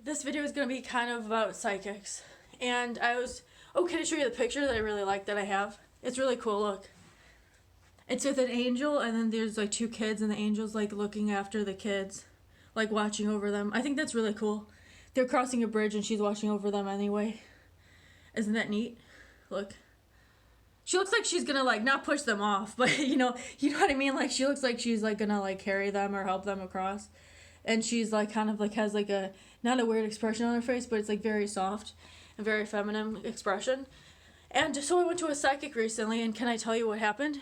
This video is going to be kind of about psychics. And can I show you the picture that I really like that I have? It's really cool, look. It's with an angel, and then there's like two kids, and the angel's like looking after the kids, like watching over them. I think that's really cool. They're crossing a bridge, and she's watching over them anyway. Isn't that neat? Look. She looks like she's gonna like not push them off, but you know what I mean? Like she looks like she's like gonna like carry them or help them across. And she's like kind of like has like a not a weird expression on her face, but it's like very soft and very feminine expression. And so I went to a psychic recently, and can I tell you what happened?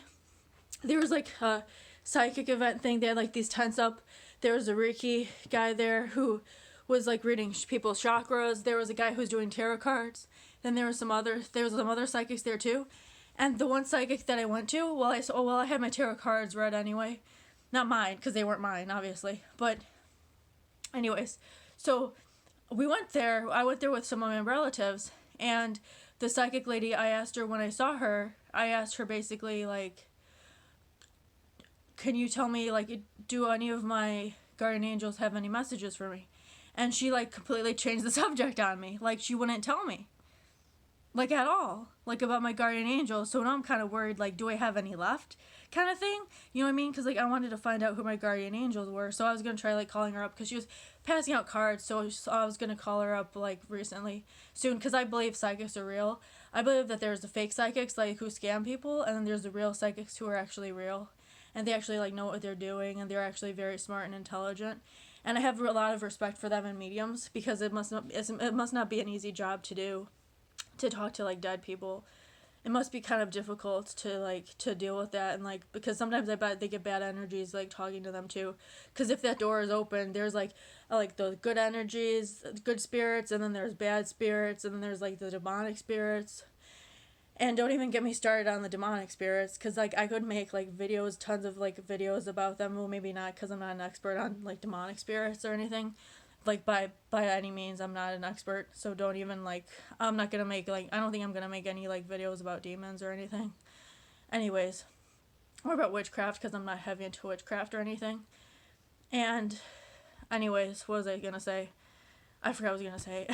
There was like a psychic event thing. They had like these tents up. There was a Reiki guy there who was like reading people's chakras. There was a guy who was doing tarot cards. Then there was some other psychics there too. And the one psychic that I went to, I had my tarot cards read anyway. Not mine, because they weren't mine, obviously. But anyways, so we went there. I went there with some of my relatives. And the psychic lady, I asked her when I saw her, I asked her basically, like, can you tell me, like, do any of my guardian angels have any messages for me? And she, like, completely changed the subject on me. Like, she wouldn't tell me. Like, at all. Like, about my guardian angels. So now I'm kind of worried, like, do I have any left? Kind of thing. You know what I mean? Because, like, I wanted to find out who my guardian angels were. So I was going to try, like, calling her up. Because she was passing out cards. So I was going to call her up, like, recently. Soon. Because I believe psychics are real. I believe that there's the fake psychics, like, who scam people. And then there's the real psychics who are actually real. And they actually, like, know what they're doing. And they're actually very smart and intelligent. And I have a lot of respect for them and mediums. Because it must not be an easy job to do. To talk to like dead people. It must be kind of difficult to deal with that, and like because sometimes I bet they get bad energies like talking to them too, because if that door is open, there's like the good energies, good spirits, and then there's bad spirits, and then there's like the demonic spirits. And don't even get me started on the demonic spirits, because like I could make like videos, tons of like videos about them. Well, maybe not, because I'm not an expert on like demonic spirits or anything. Like by any means, I'm not an expert, so don't even like, I'm not gonna make like, I don't think I'm gonna make any like videos about demons or anything. Anyways, or about witchcraft, because I'm not heavy into witchcraft or anything. And anyways, what was I gonna say? I forgot what I was gonna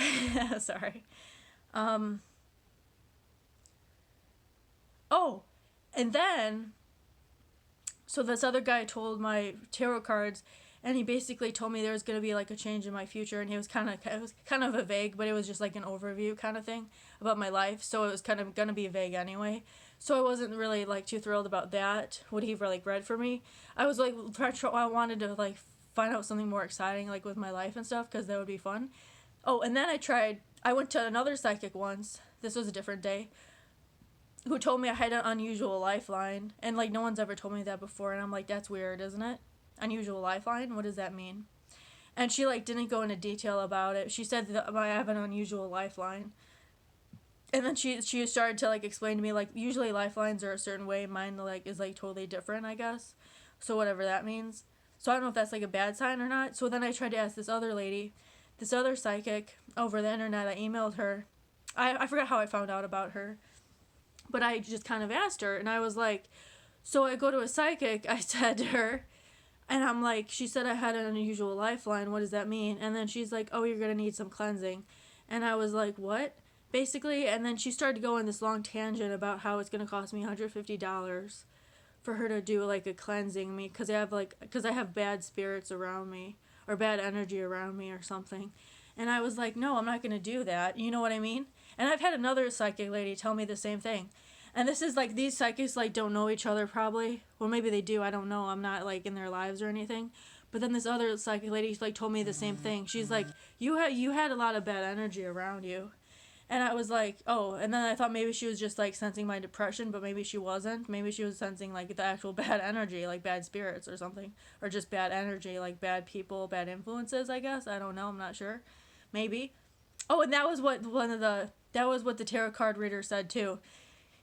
say. Sorry. Oh, and then, so this other guy told my tarot cards, and he basically told me there was going to be like a change in my future, and it was kind of a vague, but it was just like an overview kind of thing about my life, so it was kind of going to be vague anyway. So I wasn't really like too thrilled about that, what he like read for me. I was like, I wanted to like find out something more exciting like with my life and stuff, because that would be fun. Oh, and then I went to another psychic once. This was a different day. Who told me I had an unusual lifeline, and like no one's ever told me that before, and I'm like, that's weird, isn't it? Unusual lifeline? What does that mean? And she like didn't go into detail about it. She said that I have an unusual lifeline. And then she started to like explain to me like usually lifelines are a certain way, mine like is like totally different, I guess. So whatever that means. So I don't know if that's like a bad sign or not. So then I tried to ask this other lady, this other psychic over the internet. I emailed her. I forgot how I found out about her. But I just kind of asked her, and I was like, so I go to a psychic, I said to her, and I'm like, she said I had an unusual lifeline, what does that mean? And then she's like, oh, you're going to need some cleansing. And I was like, what? Basically, and then she started to go on this long tangent about how it's going to cost me $150 for her to do like a cleansing me, because I have bad spirits around me, or bad energy around me or something. And I was like, no, I'm not going to do that. You know what I mean? And I've had another psychic lady tell me the same thing. And this is like, these psychics like don't know each other probably. Well, maybe they do. I don't know. I'm not like in their lives or anything. But then this other psychic lady like told me the same thing. She's like, you had a lot of bad energy around you. And I was like, oh. And then I thought maybe she was just like sensing my depression, but maybe she wasn't. Maybe she was sensing like the actual bad energy, like bad spirits or something. Or just bad energy, like bad people, bad influences, I guess. I don't know. I'm not sure. Maybe. Oh, and that was what the tarot card reader said too.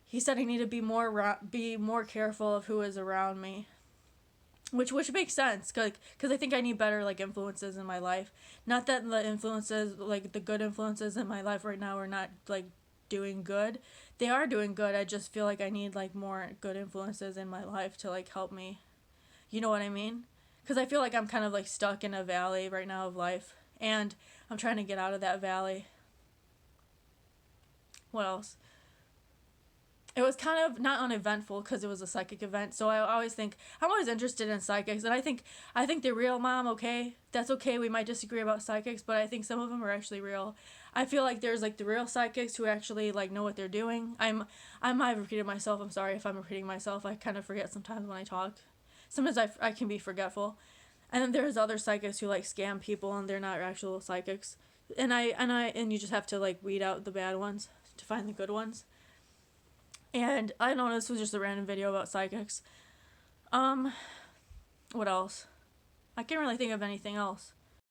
He said I need to be more careful of who is around me, which makes sense, because I think I need better like influences in my life. Not that the influences, like the good influences in my life right now, are not like doing good. They are doing good. I just feel like I need like more good influences in my life to like help me. You know what I mean? Because I feel like I'm kind of like stuck in a valley right now of life. and I'm trying to get out of that valley. What else? It was kind of not uneventful because it was a psychic event. So I always think I'm always interested in psychics, and I think they're real, Mom. Okay, that's okay. We might disagree about psychics, but I think some of them are actually real. I feel like there's like the real psychics who actually like know what they're doing. I might have repeated myself. I'm sorry if I'm repeating myself. I kind of forget sometimes when I talk. Sometimes I can be forgetful. And then there's other psychics who like scam people and they're not actual psychics. And you just have to like weed out the bad ones to find the good ones. And I don't know, this was just a random video about psychics. What else? I can't really think of anything else.